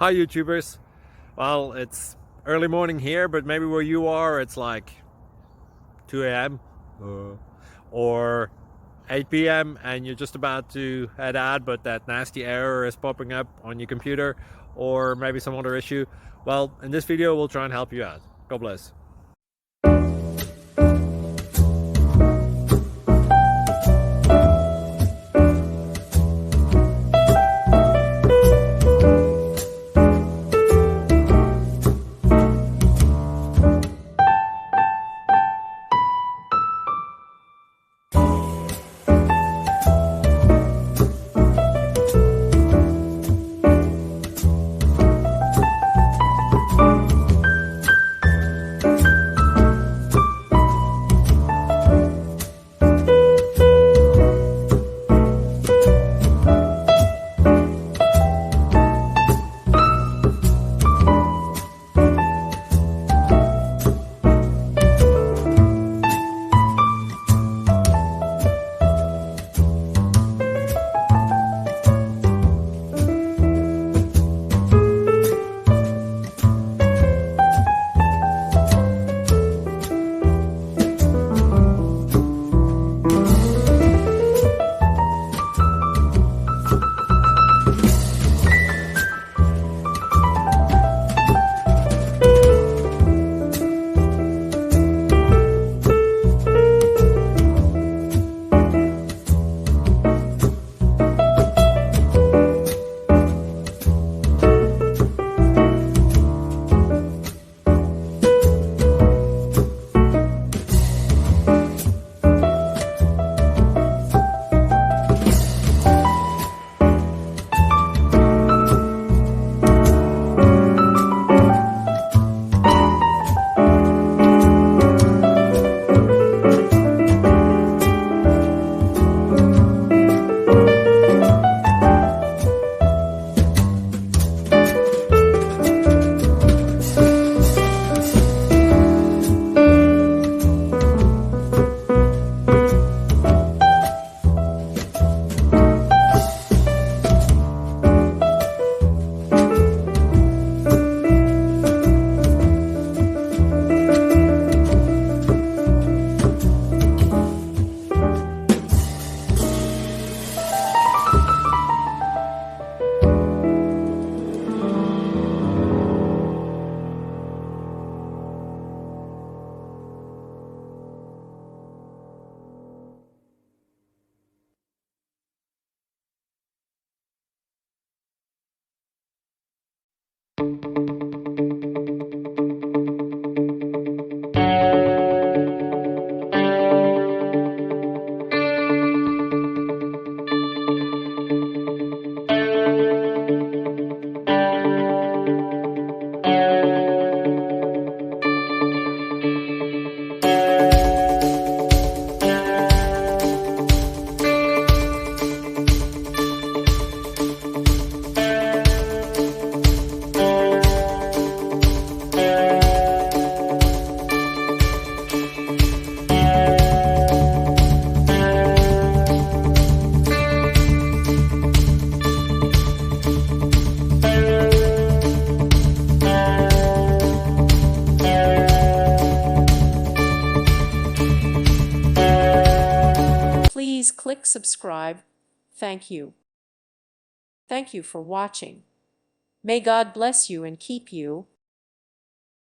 Hi YouTubers. Well, it's early morning here, but maybe where you are it's like 2 a.m. Or 8 p.m. and you're just about to head out, but that nasty error is popping up on your computer, or maybe some other issue. Well, in this video we'll try and help you out. God bless. Please click subscribe. Thank you. Thank you for watching. May God bless you and keep you.